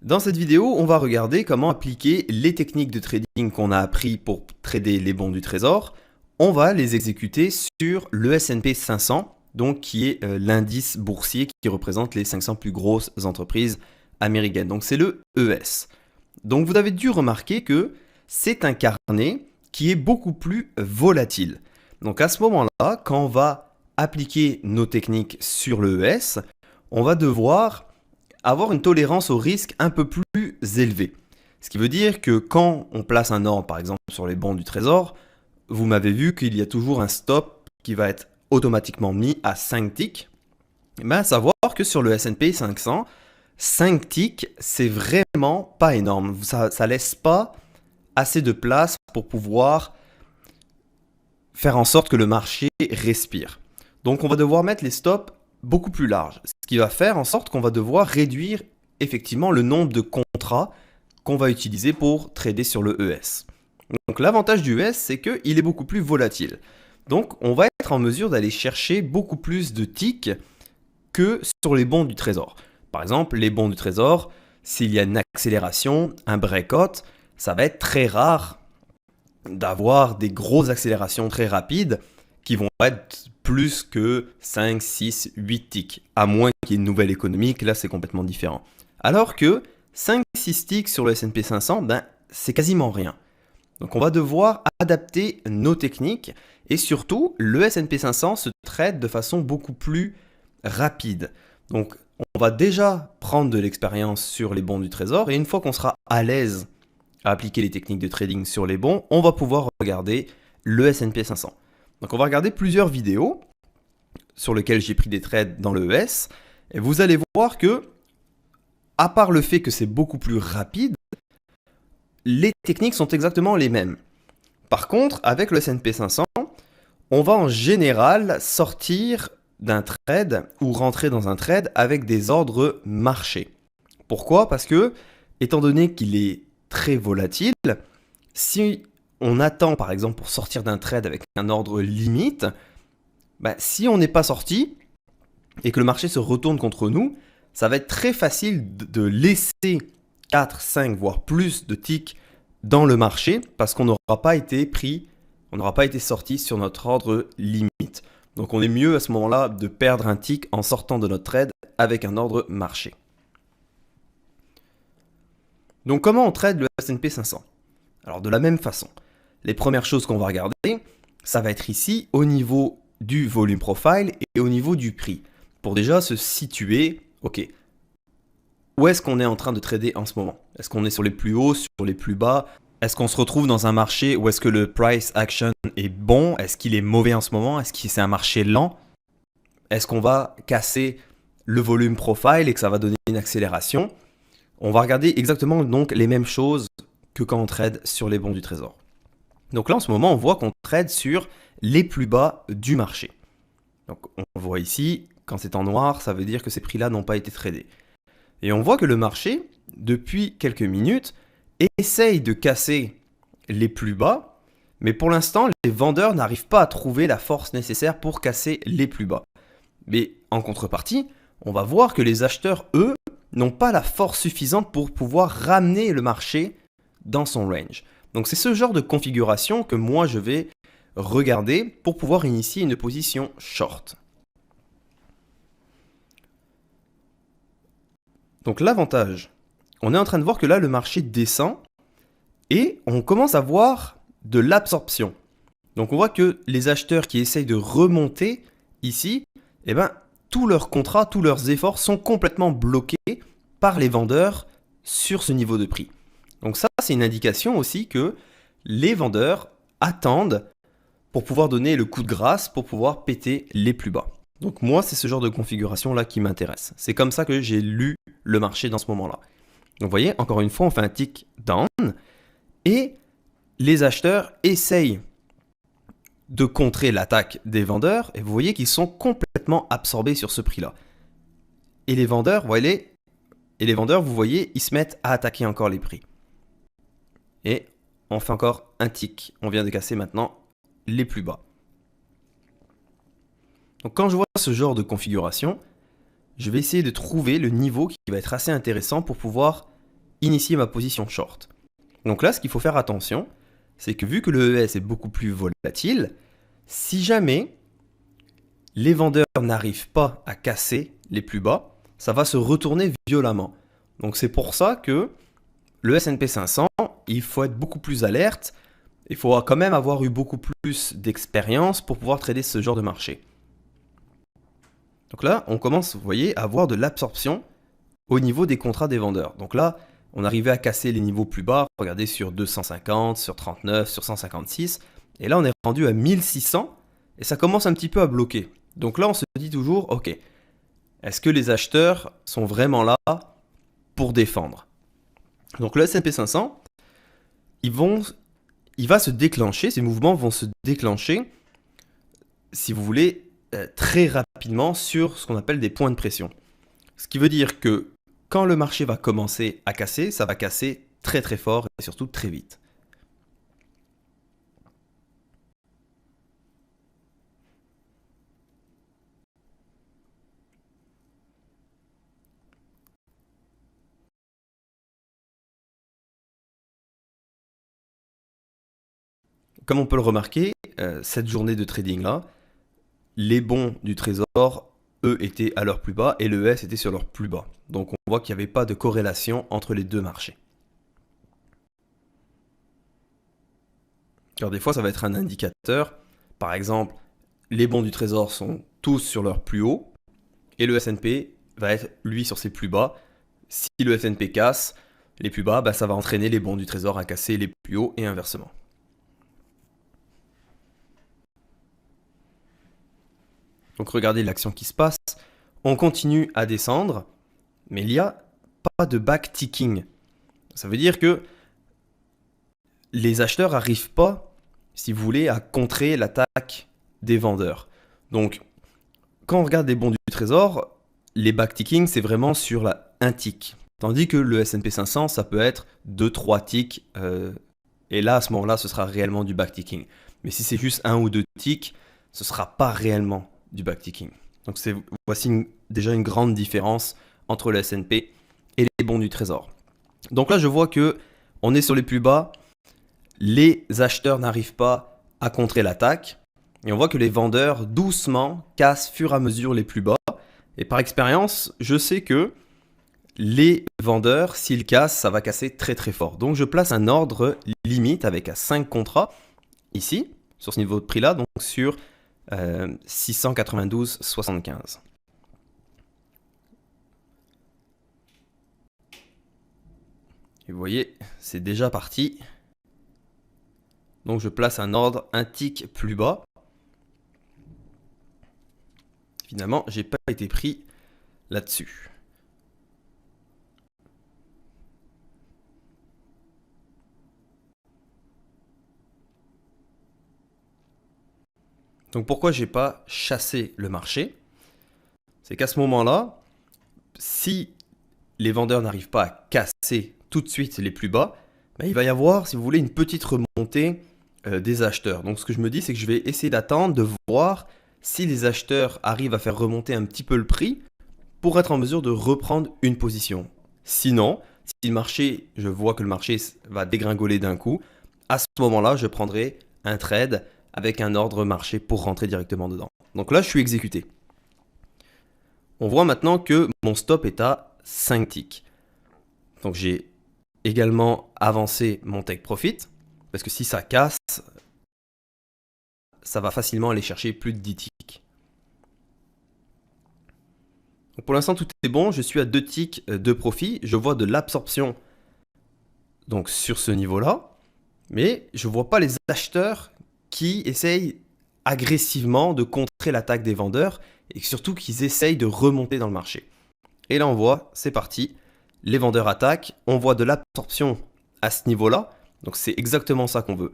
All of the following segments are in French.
Dans cette vidéo, on va regarder comment appliquer les techniques de trading qu'on a appris pour trader les bons du trésor. On va les exécuter sur le S&P 500, donc qui est l'indice boursier qui représente les 500 plus grosses entreprises américaines. Donc c'est le ES. Donc vous avez dû remarquer que c'est un carnet qui est beaucoup plus volatile. Donc à ce moment-là, quand on va appliquer nos techniques sur le ES, on va devoir avoir une tolérance au risque un peu plus élevée. Ce qui veut dire que quand on place un ordre, par exemple sur les bons du trésor, vous m'avez vu qu'il y a toujours un stop qui va être automatiquement mis à 5 ticks. Mais à savoir que sur le S&P 500, 5 ticks, c'est vraiment pas énorme. Ça laisse pas assez de place pour pouvoir faire en sorte que le marché respire. Donc on va devoir mettre les stops beaucoup plus larges, ce qui va faire en sorte qu'on va devoir réduire effectivement le nombre de contrats qu'on va utiliser pour trader sur le ES. Donc l'avantage du ES, c'est qu'il est beaucoup plus volatile. Donc on va être en mesure d'aller chercher beaucoup plus de ticks que sur les bons du trésor. Par exemple, les bons du trésor, s'il y a une accélération, un breakout, ça va être très rare d'avoir des grosses accélérations très rapides qui vont être plus que 5, 6, 8 ticks, à moins qu'il y ait une nouvelle économique, là c'est complètement différent. Alors que 5, 6 ticks sur le S&P 500, c'est quasiment rien. Donc on va devoir adapter nos techniques et surtout le S&P 500 se trade de façon beaucoup plus rapide. Donc on va déjà prendre de l'expérience sur les bons du trésor et une fois qu'on sera à l'aise à appliquer les techniques de trading sur les bons, on va pouvoir regarder le S&P 500. Donc on va regarder plusieurs vidéos sur lesquelles j'ai pris des trades dans le ES et vous allez voir que, à part le fait que c'est beaucoup plus rapide, les techniques sont exactement les mêmes. Par contre, avec le S&P 500, on va en général sortir d'un trade ou rentrer dans un trade avec des ordres marchés. Pourquoi? Parce que, étant donné qu'il est très volatile, si on attend par exemple pour sortir d'un trade avec un ordre limite, si on n'est pas sorti et que le marché se retourne contre nous, ça va être très facile de laisser 4, 5 voire plus de ticks dans le marché parce qu'on n'aura pas été pris, on n'aura pas été sorti sur notre ordre limite. Donc on est mieux à ce moment-là de perdre un tick en sortant de notre trade avec un ordre marché. Donc comment on trade le S&P 500? Alors de la même façon, les premières choses qu'on va regarder, ça va être ici au niveau du volume profile et au niveau du prix. Pour déjà se situer, ok, où est-ce qu'on est en train de trader en ce moment? Est-ce qu'on est sur les plus hauts, sur les plus bas? Est-ce qu'on se retrouve dans un marché où est-ce que le price action est bon? Est-ce qu'il est mauvais en ce moment? Est-ce que c'est un marché lent? Est-ce qu'on va casser le volume profile et que ça va donner une accélération? On va regarder exactement donc les mêmes choses que quand on trade sur les bons du trésor. Donc là en ce moment on voit qu'on trade sur les plus bas du marché. Donc on voit ici, quand c'est en noir, ça veut dire que ces prix-là n'ont pas été tradés. Et on voit que le marché, depuis quelques minutes, essaye de casser les plus bas, mais pour l'instant les vendeurs n'arrivent pas à trouver la force nécessaire pour casser les plus bas. Mais en contrepartie, on va voir que les acheteurs, eux, n'ont pas la force suffisante pour pouvoir ramener le marché dans son range. Donc c'est ce genre de configuration que moi je vais regarder pour pouvoir initier une position short. Donc l'avantage, on est en train de voir que là le marché descend et on commence à voir de l'absorption. Donc on voit que les acheteurs qui essayent de remonter ici, tous leurs contrats, tous leurs efforts sont complètement bloqués par les vendeurs sur ce niveau de prix. Donc ça, c'est une indication aussi que les vendeurs attendent pour pouvoir donner le coup de grâce, pour pouvoir péter les plus bas. Donc moi, c'est ce genre de configuration-là qui m'intéresse. C'est comme ça que j'ai lu le marché dans ce moment-là. Donc vous voyez, encore une fois, on fait un tick down et les acheteurs essayent de contrer l'attaque des vendeurs et vous voyez qu'ils sont complètement absorbés sur ce prix-là. Et les vendeurs, vous voyez, ils se mettent à attaquer encore les prix. Et on fait encore un tick. On vient de casser maintenant les plus bas. Donc quand je vois ce genre de configuration, je vais essayer de trouver le niveau qui va être assez intéressant pour pouvoir initier ma position short. Donc là, ce qu'il faut faire attention, c'est que vu que le ES est beaucoup plus volatile, si jamais les vendeurs n'arrivent pas à casser les plus bas, ça va se retourner violemment. Donc c'est pour ça que le S&P 500, il faut être beaucoup plus alerte. Il faut quand même avoir eu beaucoup plus d'expérience pour pouvoir trader ce genre de marché. Donc là, on commence, vous voyez, à avoir de l'absorption au niveau des contrats des vendeurs. Donc là, on arrivait à casser les niveaux plus bas. Regardez sur 250, sur 39, sur 156. Et là, on est rendu à 1600 et ça commence un petit peu à bloquer. Donc là, on se dit toujours, ok, est-ce que les acheteurs sont vraiment là pour défendre? Donc le S&P 500, il va se déclencher, ces mouvements vont se déclencher, si vous voulez, très rapidement sur ce qu'on appelle des points de pression. Ce qui veut dire que quand le marché va commencer à casser, ça va casser très très fort et surtout très vite. Comme on peut le remarquer, cette journée de trading-là, les bons du trésor, eux, étaient à leur plus bas et le ES était sur leur plus bas. Donc on voit qu'il n'y avait pas de corrélation entre les deux marchés. Alors des fois, ça va être un indicateur. Par exemple, les bons du trésor sont tous sur leur plus haut et le S&P va être, lui, sur ses plus bas. Si le S&P casse les plus bas, ça va entraîner les bons du trésor à casser les plus hauts et inversement. Donc regardez l'action qui se passe. On continue à descendre, mais il n'y a pas de backticking. Ça veut dire que les acheteurs n'arrivent pas, si vous voulez, à contrer l'attaque des vendeurs. Donc, quand on regarde les bons du trésor, les backticking, c'est vraiment sur un tick. Tandis que le S&P 500, ça peut être 2-3 ticks. Et là, à ce moment-là, ce sera réellement du backticking. Mais si c'est juste 1 ou 2 ticks, ce ne sera pas réellement du backticking. Donc voici déjà une grande différence entre le S&P et les bons du trésor. Donc là, je vois que on est sur les plus bas. Les acheteurs n'arrivent pas à contrer l'attaque. Et on voit que les vendeurs, doucement, cassent fur et à mesure les plus bas. Et par expérience, je sais que les vendeurs, s'ils cassent, ça va casser très très fort. Donc je place un ordre limite avec 5 contrats ici, sur ce niveau de prix-là, donc sur 692,75. Et vous voyez, c'est déjà parti. Donc je place un ordre un tick plus bas. Finalement, j'ai pas été pris là-dessus. Donc pourquoi j'ai pas chassé le marché? C'est qu'à ce moment-là, si les vendeurs n'arrivent pas à casser tout de suite les plus bas, il va y avoir, si vous voulez, une petite remontée des acheteurs. Donc ce que je me dis, c'est que je vais essayer d'attendre, de voir si les acheteurs arrivent à faire remonter un petit peu le prix pour être en mesure de reprendre une position. Sinon, si le marché, je vois que le marché va dégringoler d'un coup, à ce moment-là, je prendrai un trade avec un ordre marché pour rentrer directement dedans. Donc là, je suis exécuté. On voit maintenant que mon stop est à 5 ticks. Donc j'ai également avancé mon take profit, parce que si ça casse, ça va facilement aller chercher plus de 10 ticks. Donc pour l'instant, tout est bon. Je suis à 2 ticks de profit. Je vois de l'absorption donc sur ce niveau-là, mais je ne vois pas les acheteurs qui essayent agressivement de contrer l'attaque des vendeurs et surtout qu'ils essayent de remonter dans le marché. Et là, on voit, c'est parti. Les vendeurs attaquent. On voit de l'absorption à ce niveau-là. Donc, c'est exactement ça qu'on veut.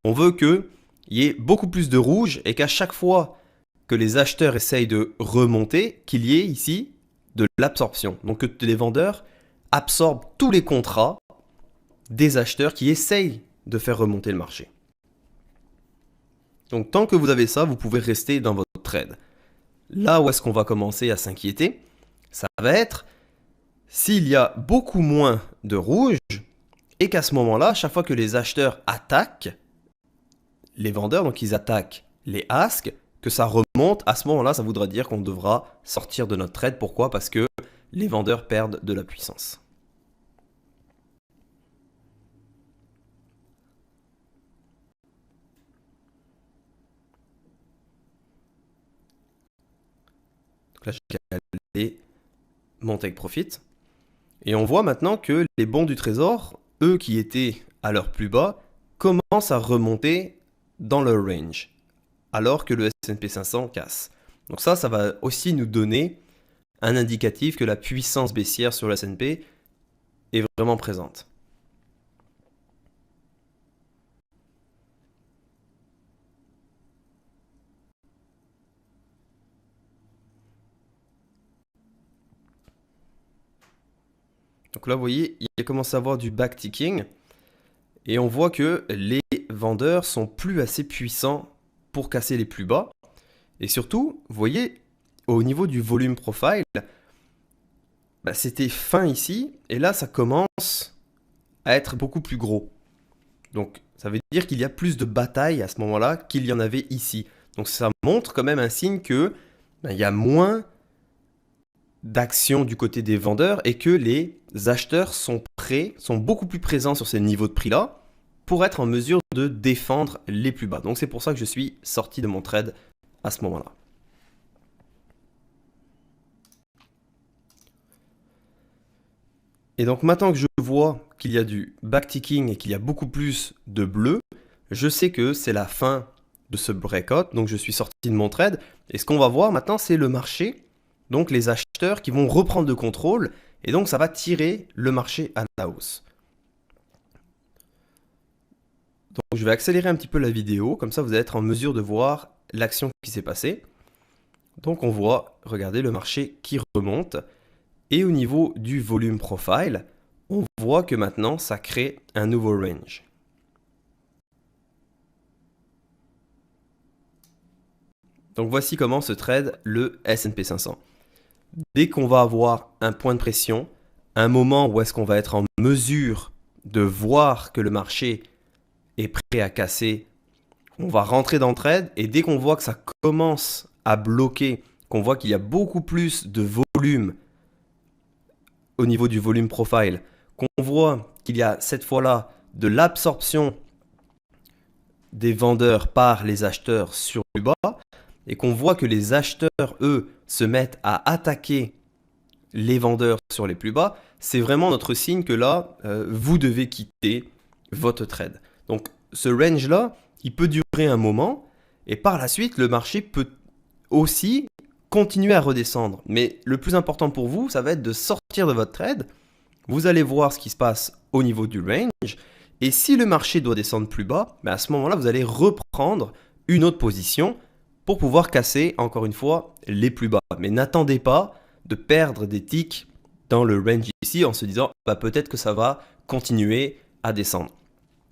On veut qu'il y ait beaucoup plus de rouge et qu'à chaque fois que les acheteurs essayent de remonter, qu'il y ait ici de l'absorption. Donc, que les vendeurs absorbent tous les contrats des acheteurs qui essayent de faire remonter le marché. Donc, tant que vous avez ça, vous pouvez rester dans votre trade. Là où est-ce qu'on va commencer à s'inquiéter, ça va être s'il y a beaucoup moins de rouge et qu'à ce moment-là, chaque fois que les acheteurs attaquent les vendeurs, donc ils attaquent les asks, que ça remonte, à ce moment-là, ça voudra dire qu'on devra sortir de notre trade. Pourquoi? Parce que les vendeurs perdent de la puissance. Donc là, j'ai calé mon take profit. Et on voit maintenant que les bons du trésor, eux qui étaient à leur plus bas, commencent à remonter dans leur range, alors que le S&P 500 casse. Donc ça va aussi nous donner un indicatif que la puissance baissière sur le S&P est vraiment présente. Donc là, vous voyez, il a commencé à avoir du backticking et on voit que les vendeurs sont plus assez puissants pour casser les plus bas. Et surtout, vous voyez, au niveau du volume profile, c'était fin ici et là, ça commence à être beaucoup plus gros. Donc, ça veut dire qu'il y a plus de batailles à ce moment-là qu'il y en avait ici. Donc, ça montre quand même un signe que il y a moins d'action du côté des vendeurs et que les acheteurs sont beaucoup plus présents sur ces niveaux de prix-là pour être en mesure de défendre les plus bas. Donc c'est pour ça que je suis sorti de mon trade à ce moment-là. Et donc maintenant que je vois qu'il y a du backticking et qu'il y a beaucoup plus de bleu, je sais que c'est la fin de ce breakout, donc je suis sorti de mon trade. Et ce qu'on va voir maintenant, c'est le marché, donc les acheteurs qui vont reprendre le contrôle, et donc ça va tirer le marché à la hausse. Donc je vais accélérer un petit peu la vidéo, comme ça vous allez être en mesure de voir l'action qui s'est passée. Donc on voit, regardez, le marché qui remonte. Et au niveau du volume profile, on voit que maintenant ça crée un nouveau range. Donc voici comment se trade le S&P 500. Dès qu'on va avoir un point de pression, un moment où est-ce qu'on va être en mesure de voir que le marché est prêt à casser, on va rentrer dans le trade et dès qu'on voit que ça commence à bloquer, qu'on voit qu'il y a beaucoup plus de volume au niveau du volume profile, qu'on voit qu'il y a cette fois-là de l'absorption des vendeurs par les acheteurs sur le bas et qu'on voit que les acheteurs, eux, se mettent à attaquer les vendeurs sur les plus bas, c'est vraiment notre signe que là, vous devez quitter votre trade. Donc ce range-là, il peut durer un moment et par la suite, le marché peut aussi continuer à redescendre. Mais le plus important pour vous, ça va être de sortir de votre trade. Vous allez voir ce qui se passe au niveau du range. Et si le marché doit descendre plus bas, à ce moment-là, vous allez reprendre une autre position pour pouvoir casser, encore une fois, les plus bas. Mais n'attendez pas de perdre des ticks dans le range ici en se disant peut-être que ça va continuer à descendre.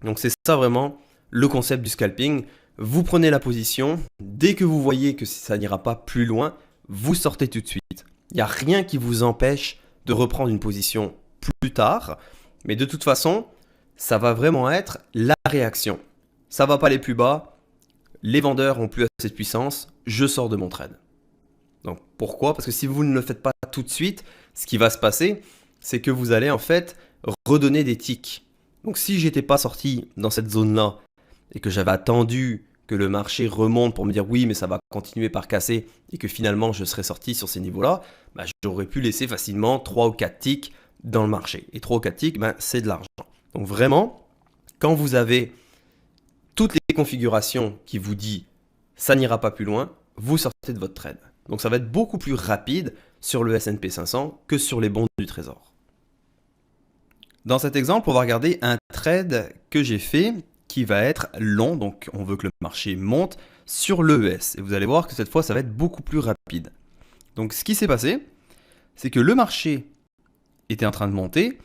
Donc c'est ça vraiment le concept du scalping. Vous prenez la position, dès que vous voyez que ça n'ira pas plus loin, vous sortez tout de suite. Il n'y a rien qui vous empêche de reprendre une position plus tard, mais de toute façon, ça va vraiment être la réaction. Ça ne va pas aller plus bas, les vendeurs n'ont plus assez de puissance, je sors de mon trade. Donc pourquoi? Parce que si vous ne le faites pas tout de suite, ce qui va se passer, c'est que vous allez en fait redonner des ticks. Donc si j'étais pas sorti dans cette zone-là et que j'avais attendu que le marché remonte pour me dire oui mais ça va continuer par casser et que finalement je serais sorti sur ces niveaux-là, j'aurais pu laisser facilement 3 ou 4 ticks dans le marché. Et 3 ou 4 ticks, c'est de l'argent. Donc vraiment, quand vous avez toutes les configurations qui vous disent ça n'ira pas plus loin, vous sortez de votre trade. Donc ça va être beaucoup plus rapide sur le S&P 500 que sur les bons du trésor. Dans cet exemple, on va regarder un trade que j'ai fait qui va être long, donc on veut que le marché monte sur l'ES. Et vous allez voir que cette fois, ça va être beaucoup plus rapide. Donc ce qui s'est passé, c'est que le marché était en train de monter,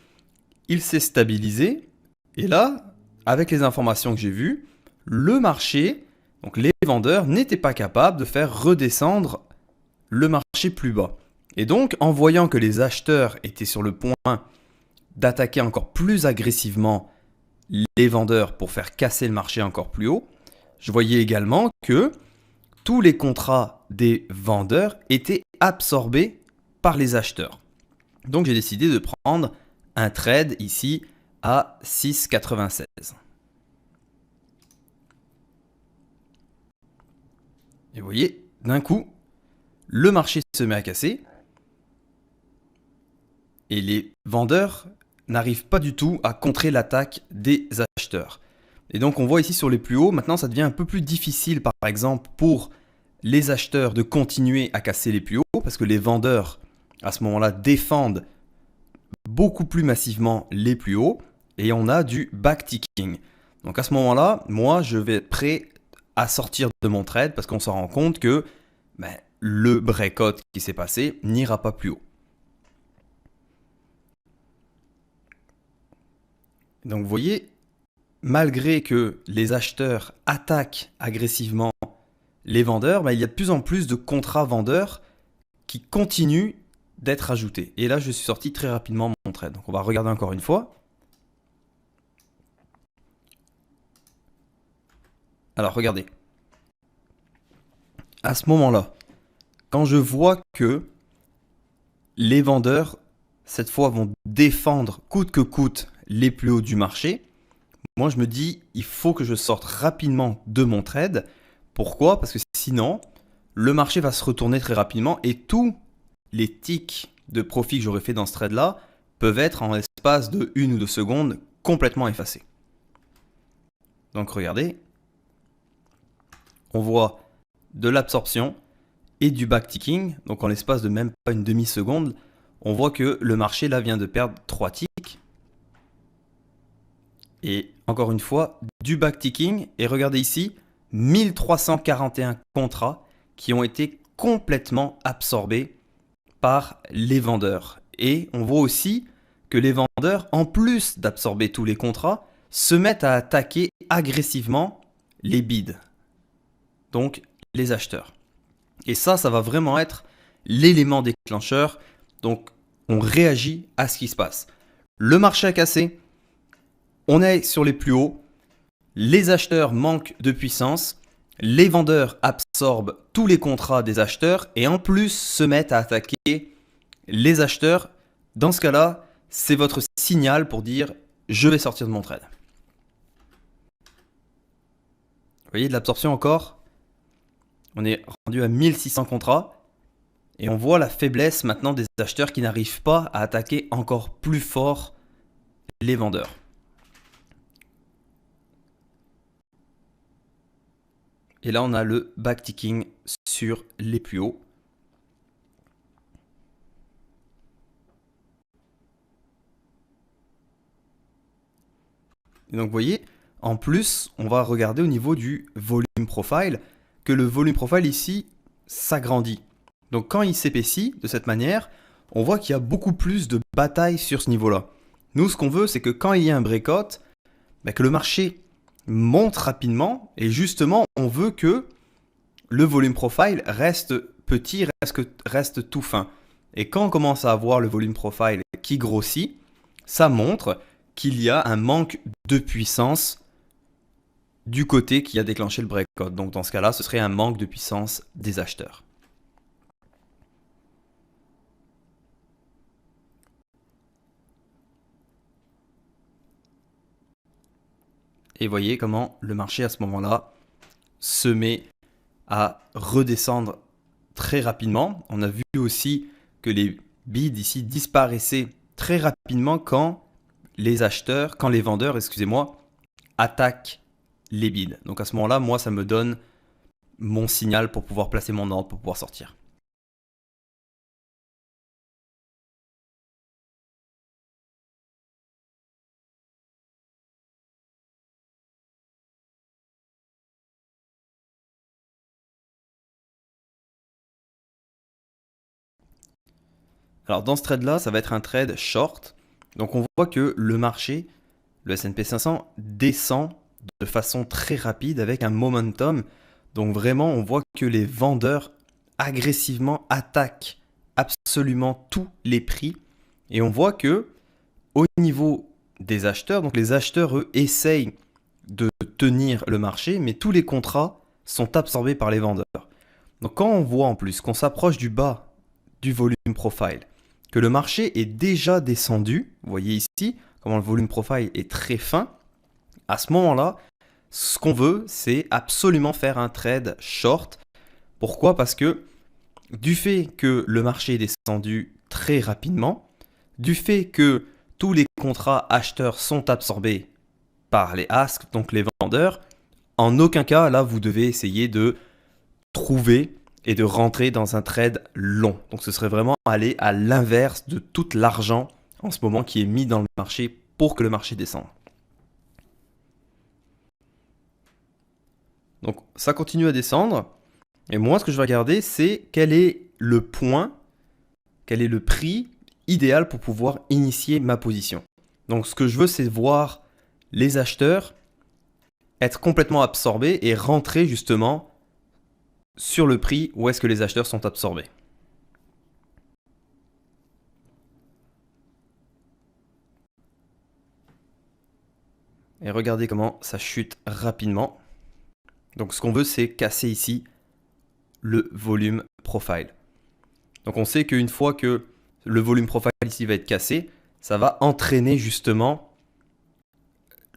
il s'est stabilisé, et là, avec les informations que j'ai vues, le marché, donc les vendeurs, n'étaient pas capables de faire redescendre le marché plus bas. Et donc, en voyant que les acheteurs étaient sur le point d'attaquer encore plus agressivement les vendeurs pour faire casser le marché encore plus haut, je voyais également que tous les contrats des vendeurs étaient absorbés par les acheteurs. Donc j'ai décidé de prendre un trade ici à 6,96. Et vous voyez, d'un coup, le marché se met à casser et les vendeurs n'arrivent pas du tout à contrer l'attaque des acheteurs. Et donc on voit ici sur les plus hauts, maintenant ça devient un peu plus difficile par exemple pour les acheteurs de continuer à casser les plus hauts parce que les vendeurs à ce moment-là défendent beaucoup plus massivement les plus hauts et on a du backticking. Donc à ce moment-là, moi je vais être prêt à sortir de mon trade parce qu'on se rend compte que le breakout qui s'est passé n'ira pas plus haut. Donc vous voyez, malgré que les acheteurs attaquent agressivement les vendeurs, il y a de plus en plus de contrats vendeurs qui continuent d'être ajoutés. Et là, je suis sorti très rapidement mon trade. Donc on va regarder encore une fois. Alors regardez. À ce moment-là, quand je vois que les vendeurs, cette fois, vont défendre coûte que coûte les plus hauts du marché, moi je me dis, il faut que je sorte rapidement de mon trade. Pourquoi? Parce que sinon, le marché va se retourner très rapidement et tous les ticks de profit que j'aurais fait dans ce trade-là peuvent être en l'espace de 1 ou 2 secondes complètement effacés. Donc regardez, on voit de l'absorption et du backticking. Donc en l'espace de même pas une demi-seconde, on voit que le marché là vient de perdre 3 ticks. Et encore une fois, du backticking. Et regardez ici, 1341 contrats qui ont été complètement absorbés par les vendeurs. Et on voit aussi que les vendeurs, en plus d'absorber tous les contrats, se mettent à attaquer agressivement les bids, donc les acheteurs. Et ça va vraiment être l'élément déclencheur. Donc on réagit à ce qui se passe. Le marché a cassé, on est sur les plus hauts, les acheteurs manquent de puissance, les vendeurs absorbent tous les contrats des acheteurs et en plus se mettent à attaquer les acheteurs. Dans ce cas-là, c'est votre signal pour dire je vais sortir de mon trade. Vous voyez de l'absorption encore. On est rendu à 1600 contrats et on voit la faiblesse maintenant des acheteurs qui n'arrivent pas à attaquer encore plus fort les vendeurs. Et là, on a le backticking sur les plus hauts. Et donc, vous voyez, en plus, on va regarder au niveau du volume profile, que le volume profile ici s'agrandit. Donc, quand il s'épaissit de cette manière, on voit qu'il y a beaucoup plus de batailles sur ce niveau-là. Nous, ce qu'on veut, c'est que quand il y a un breakout, que le marché monte rapidement et justement, on veut que le volume profile reste petit, reste tout fin. Et quand on commence à avoir le volume profile qui grossit, ça montre qu'il y a un manque de puissance du côté qui a déclenché le breakout. Donc dans ce cas-là, ce serait un manque de puissance des acheteurs. Et voyez comment le marché à ce moment-là se met à redescendre très rapidement. On a vu aussi que les bids ici disparaissaient très rapidement quand les vendeurs, attaquent les bids. Donc à ce moment-là, moi, ça me donne mon signal pour pouvoir placer mon ordre, pour pouvoir sortir. Alors dans ce trade-là, ça va être un trade short. Donc on voit que le marché, le S&P 500, descend de façon très rapide avec un momentum. Donc vraiment, on voit que les vendeurs agressivement attaquent absolument tous les prix. Et on voit que au niveau des acheteurs, donc les acheteurs, eux, essayent de tenir le marché, mais tous les contrats sont absorbés par les vendeurs. Donc quand on voit en plus qu'on s'approche du bas du volume profile, que le marché est déjà descendu, vous voyez ici comment le volume profile est très fin, à ce moment-là, ce qu'on veut, c'est absolument faire un trade short. Pourquoi? Parce que du fait que le marché est descendu très rapidement, du fait que tous les contrats acheteurs sont absorbés par les asks, donc les vendeurs, en aucun cas, là, vous devez essayer de trouver et de rentrer dans un trade long. Donc ce serait vraiment aller à l'inverse de tout l'argent en ce moment qui est mis dans le marché pour que le marché descende. Donc ça continue à descendre. Et moi, ce que je vais regarder, c'est quel est le point, quel est le prix idéal pour pouvoir initier ma position. Donc ce que je veux, c'est voir les acheteurs être complètement absorbés et rentrer justement sur le prix où est-ce que les acheteurs sont absorbés. Et regardez comment ça chute rapidement. Donc ce qu'on veut, c'est casser ici le volume profile. Donc on sait qu'une fois que le volume profile ici va être cassé, ça va entraîner justement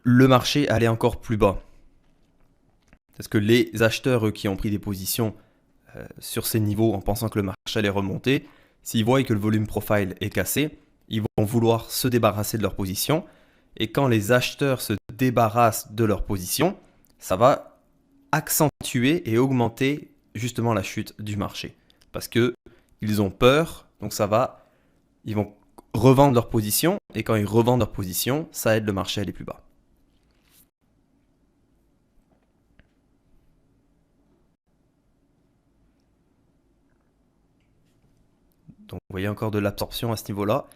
le marché à aller encore plus bas. Parce que les acheteurs, eux, qui ont pris des positions sur ces niveaux en pensant que le marché allait remonter, s'ils voient que le volume profile est cassé, ils vont vouloir se débarrasser de leur position. Et quand les acheteurs se débarrassent de leur position, ça va accentuer et augmenter justement la chute du marché. Parce qu'ils ont peur, donc ils vont revendre leur position. Et quand ils revendent leur position, ça aide le marché à aller plus bas. Donc vous voyez encore de l'absorption à ce niveau-là.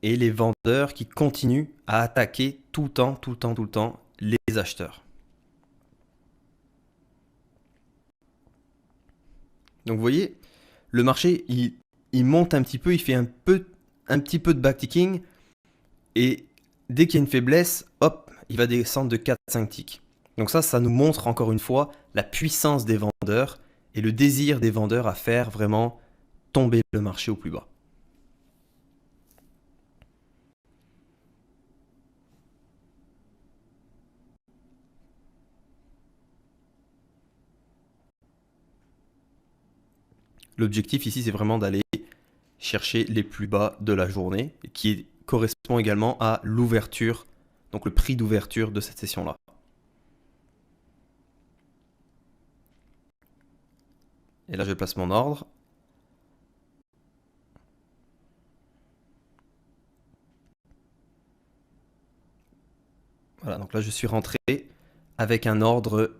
Et les vendeurs qui continuent à attaquer tout le temps les acheteurs. Donc vous voyez, le marché, il monte un petit peu, il fait un petit peu de backticking. Et dès qu'il y a une faiblesse, hop, il va descendre de 4-5 ticks. Donc ça nous montre encore une fois la puissance des vendeurs et le désir des vendeurs à faire vraiment tomber le marché au plus bas. L'objectif ici, c'est vraiment d'aller chercher les plus bas de la journée, qui correspond également à l'ouverture, donc le prix d'ouverture de cette session-là. Et là, je place mon ordre. Voilà, donc là, je suis rentré avec un ordre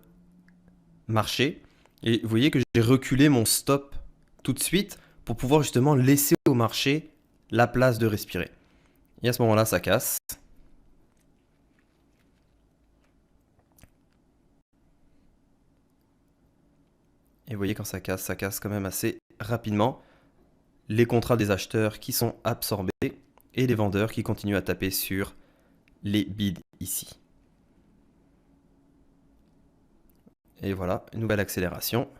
marché. Et vous voyez que j'ai reculé mon stop tout de suite pour pouvoir justement laisser au marché la place de respirer. Et à ce moment-là, ça casse. Et vous voyez quand ça casse quand même assez rapidement. Les contrats des acheteurs qui sont absorbés et les vendeurs qui continuent à taper sur les bids ici. Et voilà, une nouvelle accélération.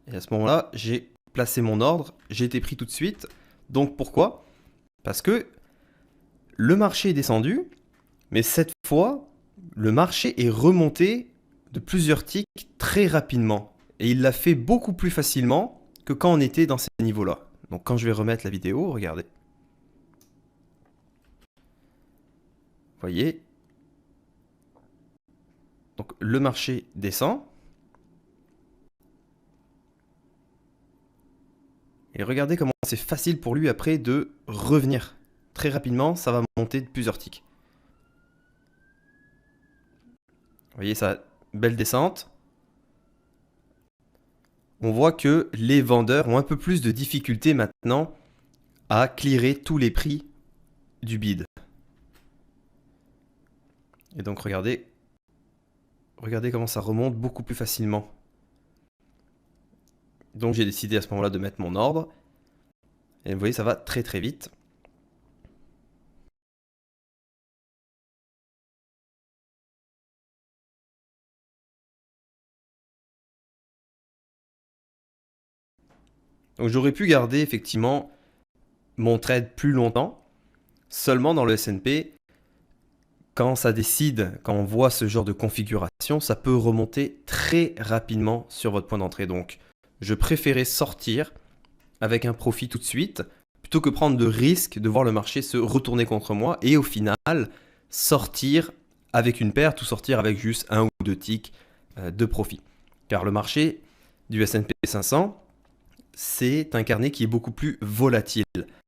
Et à ce moment-là, j'ai placé mon ordre, j'ai été pris tout de suite. Donc pourquoi? Parce que le marché est descendu, mais cette fois, le marché est remonté de plusieurs ticks très rapidement. Et il l'a fait beaucoup plus facilement que quand on était dans ces niveaux-là. Donc quand je vais remettre la vidéo, regardez. Vous voyez? Donc le marché descend. Et regardez comment c'est facile pour lui après de revenir. Très rapidement, ça va monter de plusieurs ticks. Vous voyez ça, belle descente. On voit que les vendeurs ont un peu plus de difficulté maintenant à clearer tous les prix du bid. Et donc regardez comment ça remonte beaucoup plus facilement. Donc j'ai décidé à ce moment-là de mettre mon ordre. Et vous voyez, ça va très très vite. Donc j'aurais pu garder effectivement mon trade plus longtemps. Seulement dans le S&P, quand ça décide, quand on voit ce genre de configuration, ça peut remonter très rapidement sur votre point d'entrée. Donc je préférais sortir avec un profit tout de suite, plutôt que prendre de risques de voir le marché se retourner contre moi et au final sortir avec une perte ou sortir avec juste un ou deux ticks de profit. Car le marché du S&P 500, c'est un carnet qui est beaucoup plus volatile.